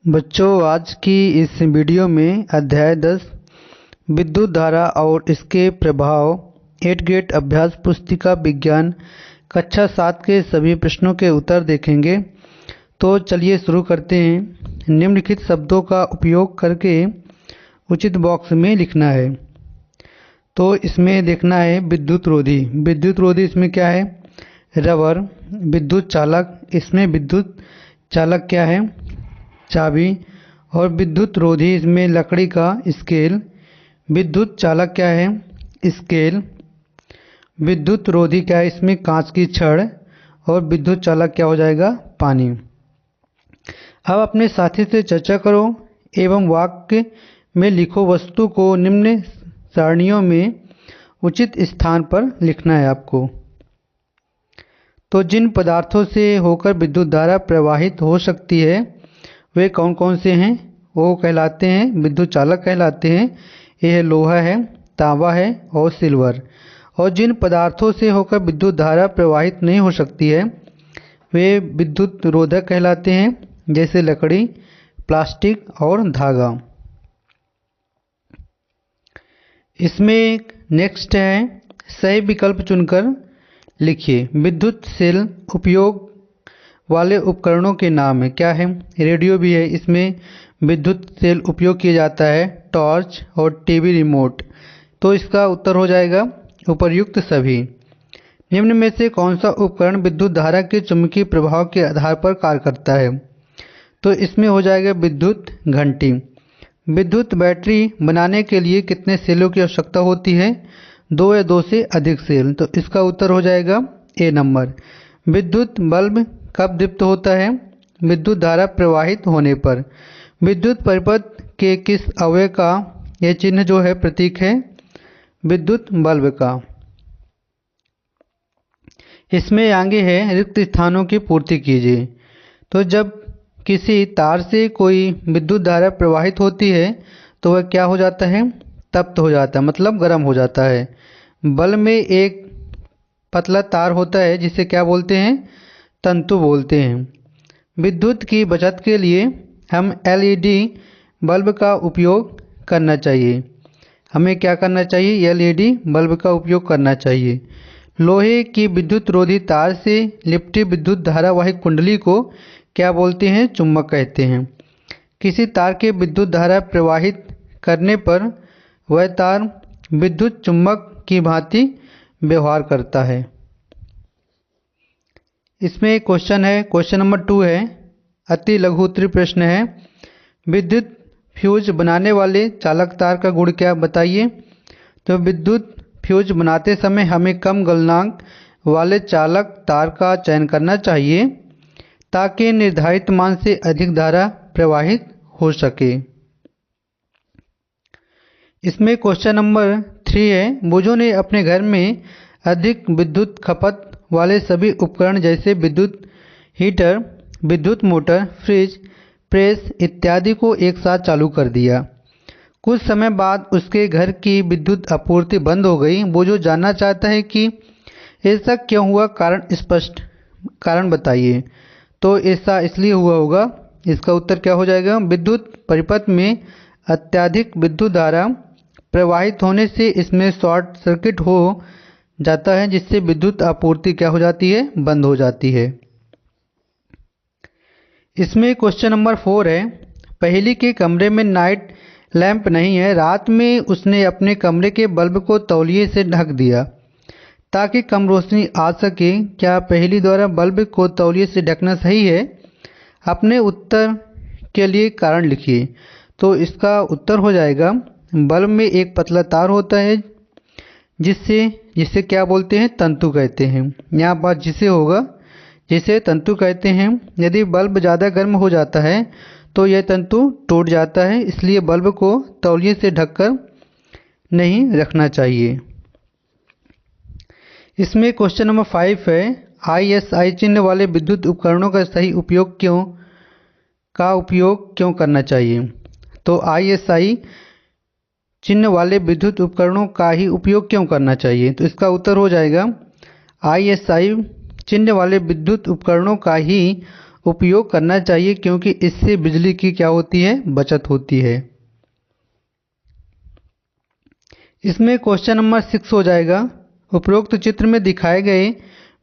बच्चों, आज की इस वीडियो में अध्याय 10 विद्युत धारा और इसके प्रभाव 8th ग्रेड अभ्यास पुस्तिका विज्ञान कक्षा 7 के सभी प्रश्नों के उत्तर देखेंगे। तो चलिए शुरू करते हैं। निम्नलिखित शब्दों का उपयोग करके उचित बॉक्स में लिखना है। तो इसमें देखना है विद्युत रोधी। विद्युत रोधी इसमें क्या है? रबर। विद्युत चालक, इसमें विद्युत चालक क्या है? चाबी। और विद्युत रोधी इसमें लकड़ी का स्केल। विद्युत चालक क्या है? स्केल। विद्युत रोधी क्या है? इसमें कांच की छड़। और विद्युत चालक क्या हो जाएगा? पानी। अब अपने साथी से चर्चा करो एवं वाक्य में लिखो। वस्तु को निम्न सारणियों में उचित स्थान पर लिखना है आपको। तो जिन पदार्थों से होकर विद्युत धारा प्रवाहित हो सकती है वे कौन कौन से हैं? वो कहलाते हैं विद्युत चालक कहलाते हैं। यह लोहा है, तांबा है और सिल्वर। और जिन पदार्थों से होकर विद्युत धारा प्रवाहित नहीं हो सकती है वे विद्युत रोधक कहलाते हैं, जैसे लकड़ी, प्लास्टिक और धागा। इसमें नेक्स्ट है, सही विकल्प चुनकर लिखिए। विद्युत सेल उपयोग वाले उपकरणों के नाम है। क्या है? रेडियो भी है, इसमें विद्युत सेल उपयोग किया जाता है। टॉर्च और टीवी रिमोट। तो इसका उत्तर हो जाएगा उपर्युक्त सभी। निम्न में से कौन सा उपकरण विद्युत धारा के चुंबकीय प्रभाव के आधार पर कार्य करता है? तो इसमें हो जाएगा विद्युत घंटी। विद्युत बैटरी बनाने के लिए कितने सेलों की आवश्यकता होती है? 2 या 2 से अधिक सेल। तो इसका उत्तर हो जाएगा ए नंबर। विद्युत बल्ब कब दीप्त होता है? विद्युत धारा प्रवाहित होने पर। विद्युत परिपथ के किस अवयव का यह चिन्ह जो है प्रतीक है? विद्युत बल्ब का। इसमें आगे है रिक्त स्थानों की पूर्ति कीजिए। तो जब किसी तार से कोई विद्युत धारा प्रवाहित होती है तो वह क्या हो जाता है? तप्त हो जाता है, मतलब गर्म हो जाता है। बल्ब में एक पतला तार होता है जिसे क्या बोलते हैं? तंतु बोलते हैं। विद्युत की बचत के लिए हम एलईडी बल्ब का उपयोग करना चाहिए। हमें क्या करना चाहिए? एलईडी बल्ब का उपयोग करना चाहिए। लोहे की विद्युत रोधी तार से लिपटी विद्युत धारावाही कुंडली को क्या बोलते हैं? चुंबक कहते हैं। किसी तार के विद्युत धारा प्रवाहित करने पर वह तार विद्युत चुंबक की भांति व्यवहार करता है। इसमें एक क्वेश्चन है, क्वेश्चन नंबर 2 है, अति लघु उत्तरीय प्रश्न है। विद्युत फ्यूज बनाने वाले चालक तार का गुण क्या बताइए? तो विद्युत फ्यूज बनाते समय हमें कम गलनांक वाले चालक तार का चयन करना चाहिए ताकि निर्धारित मान से अधिक धारा प्रवाहित हो सके। इसमें क्वेश्चन नंबर 3 है, बुजो ने अपने घर में अधिक विद्युत खपत वाले सभी उपकरण जैसे विद्युत हीटर, विद्युत मोटर, फ्रिज, प्रेस इत्यादि को एक साथ चालू कर दिया। कुछ समय बाद उसके घर की विद्युत आपूर्ति बंद हो गई। बुजो जानना चाहता है कि ऐसा क्यों हुआ, स्पष्ट कारण बताइए। तो ऐसा इसलिए हुआ होगा, इसका उत्तर क्या हो जाएगा? विद्युत परिपथ में अत्यधिक विद्युत धारा प्रवाहित होने से इसमें शॉर्ट सर्किट हो जाता है जिससे विद्युत आपूर्ति क्या हो जाती है? बंद हो जाती है। इसमें क्वेश्चन नंबर 4 है, पहेली के कमरे में नाइट लैंप नहीं है। रात में उसने अपने कमरे के बल्ब को तौलिए से ढक दिया ताकि कम रोशनी आ सके। क्या पहेली द्वारा बल्ब को तौलिए से ढकना सही है? अपने उत्तर के लिए कारण लिखिए। तो इसका उत्तर हो जाएगा, बल्ब में एक पतला तार होता है जिसे क्या बोलते हैं? तंतु कहते हैं। यहाँ पर जिसे होगा, जिसे तंतु कहते हैं। यदि बल्ब ज़्यादा गर्म हो जाता है तो यह तंतु टूट जाता है, इसलिए बल्ब को तौलिए से ढककर नहीं रखना चाहिए। इसमें क्वेश्चन नंबर 5 है, ISI चिन्ह वाले विद्युत उपकरणों का सही उपयोग क्यों करना चाहिए? तो ISI चिन्ह वाले विद्युत उपकरणों का ही उपयोग क्यों करना चाहिए? तो इसका उत्तर हो जाएगा, ISI चिन्ह वाले विद्युत उपकरणों का ही उपयोग करना चाहिए, क्योंकि इससे बिजली की क्या होती है, बचत होती है। इसमें क्वेश्चन नंबर 6 हो जाएगा, उपरोक्त चित्र में दिखाए गए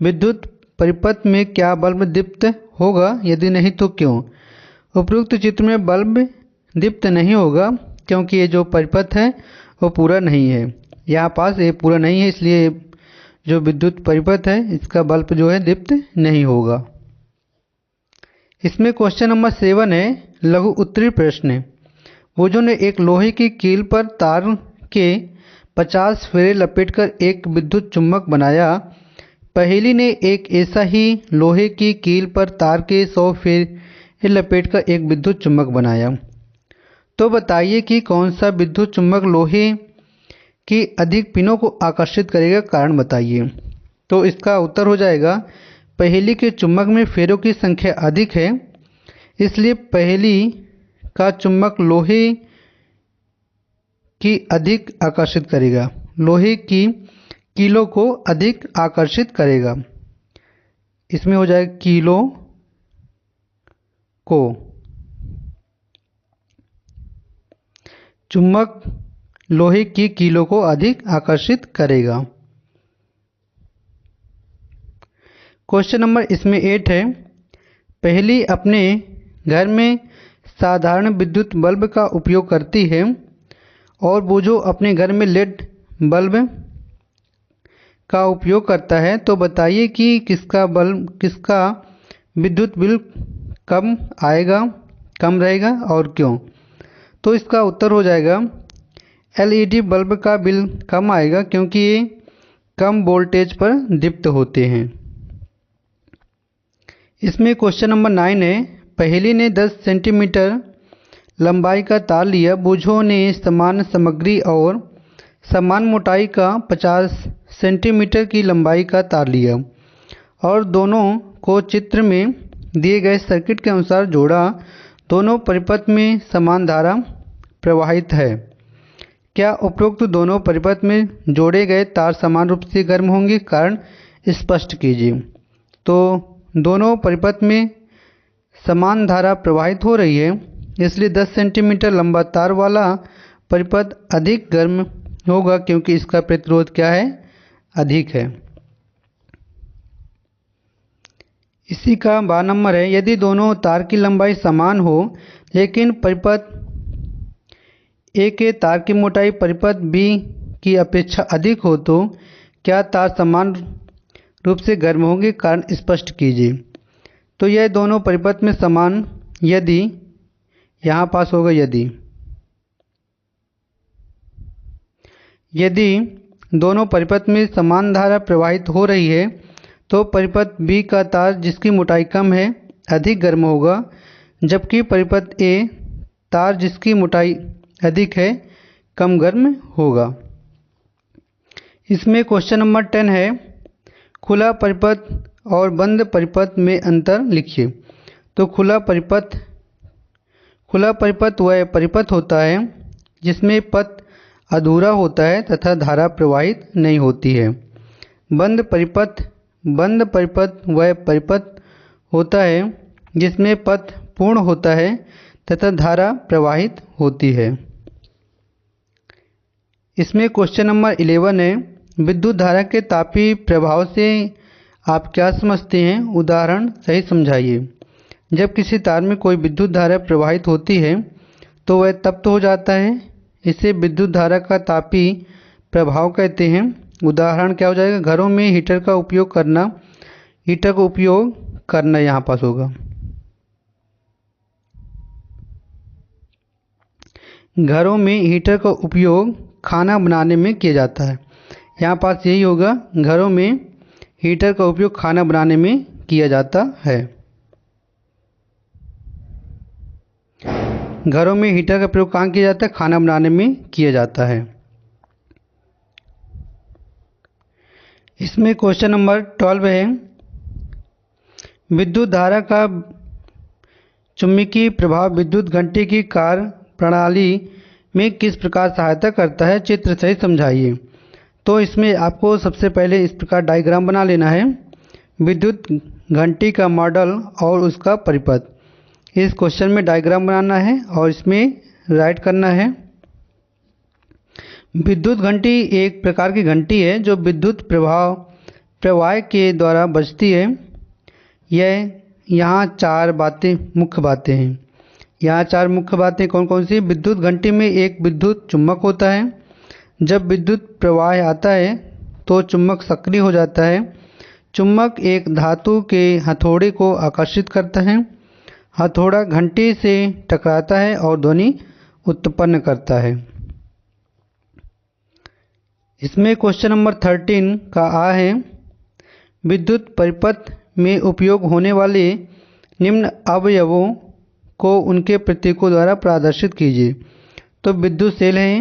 विद्युत परिपथ में क्या बल्ब दीप्त होगा, यदि नहीं तो क्यों। उपरोक्त चित्र में बल्ब दीप्त नहीं होगा क्योंकि ये जो परिपथ है वो पूरा नहीं है, यहाँ पास ये पूरा नहीं है, इसलिए जो विद्युत परिपथ है इसका बल्ब जो है दीप्त नहीं होगा। इसमें क्वेश्चन नंबर 7 है, लघु उत्तरीय प्रश्न। बोझों ने एक लोहे की कील पर तार के 50 फेरे लपेटकर एक विद्युत चुम्बक बनाया। पहेली ने एक ऐसा ही लोहे की कील पर तार के 100 फेरे लपेटकर एक विद्युत चुम्बक बनाया। तो बताइए कि कौन सा विद्युत चुम्बक लोहे की अधिक पिनों को आकर्षित करेगा, कारण बताइए। तो इसका उत्तर हो जाएगा, पहेली के चुम्बक में फेरों की संख्या अधिक है, इसलिए पहेली का चुम्बक लोहे की अधिक आकर्षित करेगा, लोहे की कीलों को अधिक आकर्षित करेगा। इसमें हो जाएगा कीलों को, चुम्बक लोहे की कीलों को अधिक आकर्षित करेगा। क्वेश्चन नंबर इसमें 8 है, पहेली अपने घर में साधारण विद्युत बल्ब का उपयोग करती है और बोझो अपने घर में लेड बल्ब का उपयोग करता है। तो बताइए कि किसका विद्युत बिल कम रहेगा और क्यों। तो इसका उत्तर हो जाएगा, एलईडी बल्ब का बिल कम आएगा क्योंकि ये कम वोल्टेज पर दीप्त होते हैं। इसमें क्वेश्चन नंबर 9 है, पहेली ने 10 सेंटीमीटर लंबाई का तार लिया। बोझों ने समान सामग्री और समान मोटाई का 50 सेंटीमीटर की लंबाई का तार लिया और दोनों को चित्र में दिए गए सर्किट के अनुसार जोड़ा। दोनों परिपथ में समान धारा प्रवाहित है। क्या उपरोक्त दोनों परिपथ में जोड़े गए तार समान रूप से गर्म होंगे, कारण स्पष्ट कीजिए। तो दोनों परिपथ में समान धारा प्रवाहित हो रही है, इसलिए 10 सेंटीमीटर लंबा तार वाला परिपथ अधिक गर्म होगा क्योंकि इसका प्रतिरोध क्या है, अधिक है। इसी का 12 नंबर है, यदि दोनों तार की लंबाई समान हो लेकिन परिपथ ए के तार की मोटाई परिपथ बी की अपेक्षा अधिक हो तो क्या तार समान रूप से गर्म होंगे, कारण स्पष्ट कीजिए। तो यह दोनों परिपथ में समान, यदि यहाँ पास होगा यदि दोनों परिपथ में समान धारा प्रवाहित हो रही है तो परिपथ बी का तार जिसकी मोटाई कम है अधिक गर्म होगा, जबकि परिपथ ए तार जिसकी मोटाई अधिक है कम गर्म होगा। इसमें क्वेश्चन नंबर 10 है, खुला परिपथ और बंद परिपथ में अंतर लिखिए। तो खुला परिपथ वह परिपथ होता है जिसमें पथ अधूरा होता है तथा धारा प्रवाहित नहीं होती है। बंद परिपथ वह परिपथ होता है जिसमें पथ पूर्ण होता है तथा धारा प्रवाहित होती है। इसमें क्वेश्चन नंबर 11 है, विद्युत धारा के तापीय प्रभाव से आप क्या समझते हैं, उदाहरण सही समझाइए। जब किसी तार में कोई विद्युत धारा प्रवाहित होती है तो वह तप्त हो जाता है, इसे विद्युत धारा का तापीय प्रभाव कहते हैं। उदाहरण क्या हो जाएगा, घरों में हीटर का उपयोग करना यहाँ पास होगा। घरों में हीटर का उपयोग खाना बनाने में किया जाता है, यहाँ पास यही होगा, घरों में हीटर का उपयोग खाना बनाने में किया जाता है। घरों में हीटर का प्रयोग कहाँ किया जाता है, खाना बनाने में किया जाता है। इसमें क्वेश्चन नंबर 12 है, विद्युत धारा का चुंबकीय प्रभाव विद्युत घंटे की कार्य प्रणाली में किस प्रकार सहायता करता है, चित्र सहित समझाइए। तो इसमें आपको सबसे पहले इस प्रकार डायग्राम बना लेना है। विद्युत घंटी का मॉडल और उसका परिपथ। इस क्वेश्चन में डायग्राम बनाना है और इसमें राइट करना है। विद्युत घंटी एक प्रकार की घंटी है जो विद्युत प्रवाह के द्वारा बजती है। यह यहाँ मुख्य बातें हैं। यहाँ 4 मुख्य बातें कौन कौन सी? विद्युत घंटी में एक विद्युत चुम्बक होता है। जब विद्युत प्रवाह आता है तो चुम्बक सक्रिय हो जाता है। चुम्बक एक धातु के हथौड़े को आकर्षित करता है। हथौड़ा घंटी से टकराता है और ध्वनि उत्पन्न करता है। इसमें क्वेश्चन नंबर 13 का आ है, विद्युत परिपथ में उपयोग होने वाले निम्न अवयवों को उनके प्रतीकों द्वारा प्रदर्शित कीजिए। तो विद्युत सेल है,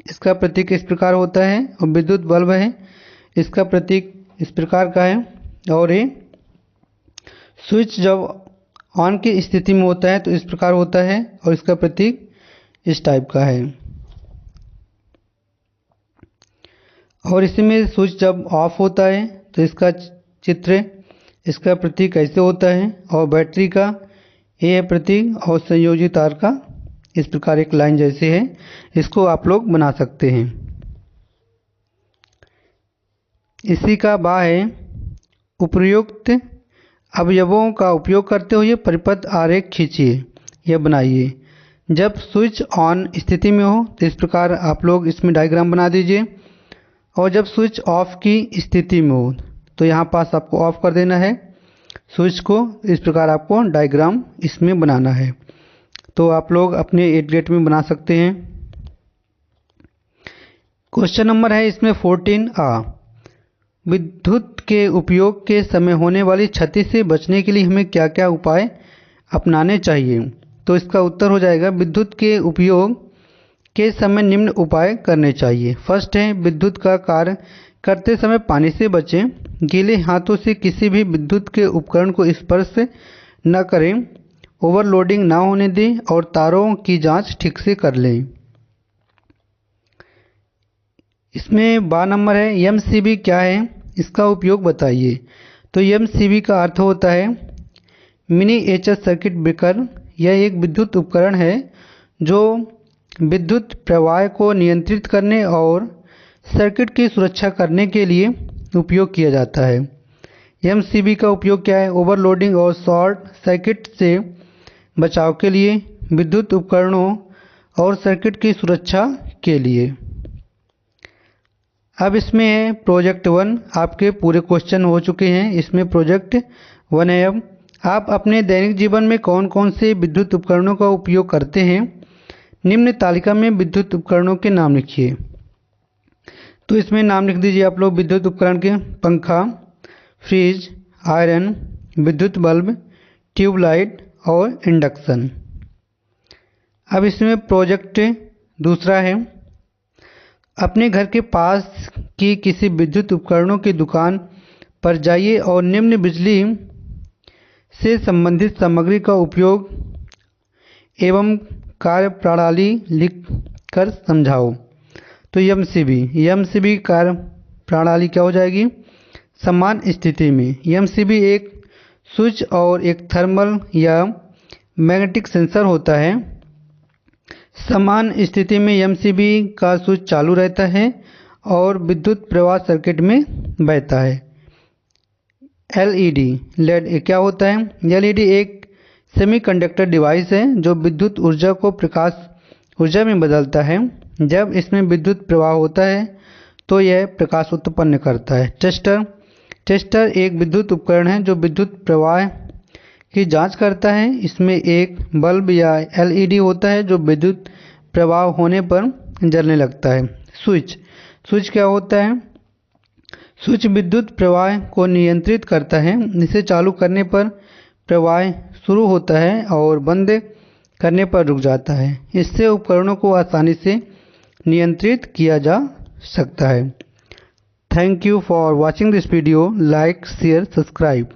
इसका प्रतीक इस प्रकार होता है, और विद्युत बल्ब है, इसका प्रतीक इस प्रकार का है। और ये स्विच जब ऑन की स्थिति में होता है तो इस प्रकार होता है और इसका प्रतीक इस टाइप का है। और इसमें स्विच जब ऑफ होता है तो इसका चित्र, इसका प्रतीक कैसे होता है, और बैटरी का ये है प्रतीक, और संयोजी तार का इस प्रकार एक लाइन जैसे है। इसको आप लोग बना सकते हैं। इसी का बा है, उपयुक्त अवयवों का उपयोग करते हुए परिपथ आरेख खींचिए या बनाइए। जब स्विच ऑन स्थिति में हो तो इस प्रकार आप लोग इसमें डायग्राम बना दीजिए, और जब स्विच ऑफ की स्थिति में हो तो यहाँ पास आपको ऑफ कर देना है स्विच को। इस प्रकार आपको डायग्राम इसमें बनाना है। तो आप लोग अपने 8 ग्रेड में बना सकते हैं। क्वेश्चन नंबर है इसमें 14A, विद्युत के उपयोग के समय होने वाली क्षति से बचने के लिए हमें क्या क्या उपाय अपनाने चाहिए? तो इसका उत्तर हो जाएगा, विद्युत के उपयोग के समय निम्न उपाय करने चाहिए। फर्स्ट है, विद्युत का कार्य करते समय पानी से बचें। गीले हाथों से किसी भी विद्युत के उपकरण को स्पर्श न करें। ओवरलोडिंग ना होने दें और तारों की जांच ठीक से कर लें। इसमें 12 नंबर है, एमसीबी क्या है, इसका उपयोग बताइए। तो एमसीबी का अर्थ होता है मिनिएचर सर्किट ब्रेकर। यह एक विद्युत उपकरण है जो विद्युत प्रवाह को नियंत्रित करने और सर्किट की सुरक्षा करने के लिए उपयोग किया जाता है। एमसीबी का उपयोग क्या है? ओवरलोडिंग और शॉर्ट सर्किट से बचाव के लिए, विद्युत उपकरणों और सर्किट की सुरक्षा के लिए। अब इसमें है प्रोजेक्ट 1। आपके पूरे क्वेश्चन हो चुके हैं। इसमें प्रोजेक्ट 1 है। अब आप अपने दैनिक जीवन में कौन कौन से विद्युत उपकरणों का उपयोग करते हैं? निम्न तालिका में विद्युत उपकरणों के नाम लिखिए। तो इसमें नाम लिख दीजिए आप लोग विद्युत उपकरण के, पंखा, फ्रिज, आयरन, विद्युत बल्ब, ट्यूबलाइट और इंडक्शन। अब इसमें प्रोजेक्ट दूसरा है, अपने घर के पास की किसी विद्युत उपकरणों की दुकान पर जाइए और निम्न बिजली से संबंधित सामग्री का उपयोग एवं कार्यप्रणाली लिख कर समझाओ। तो एमसीबी कार्यप्रणाली क्या हो जाएगी? समान स्थिति में। एमसीबी एक स्विच और एक थर्मल या मैग्नेटिक सेंसर होता है। समान स्थिति में एमसीबी का स्विच चालू रहता है और विद्युत प्रवाह सर्किट में बहता है। एलईडी क्या होता है? एलईडी एक सेमीकंडक्टर डिवाइस है जो विद्युत ऊर्जा को प्रकाश ऊर्जा में बदलता है। जब इसमें विद्युत प्रवाह होता है तो यह प्रकाश उत्पन्न करता है। टेस्टर एक विद्युत उपकरण है जो विद्युत प्रवाह की जांच करता है। इसमें एक बल्ब या एलईडी होता है जो विद्युत प्रवाह होने पर जलने लगता है। स्विच क्या होता है? स्विच विद्युत प्रवाह को नियंत्रित करता है। इसे चालू करने पर प्रवाह शुरू होता है और बंद करने पर रुक जाता है। इससे उपकरणों को आसानी से नियंत्रित किया जा सकता है। Thank you for watching this video. Like, share, subscribe.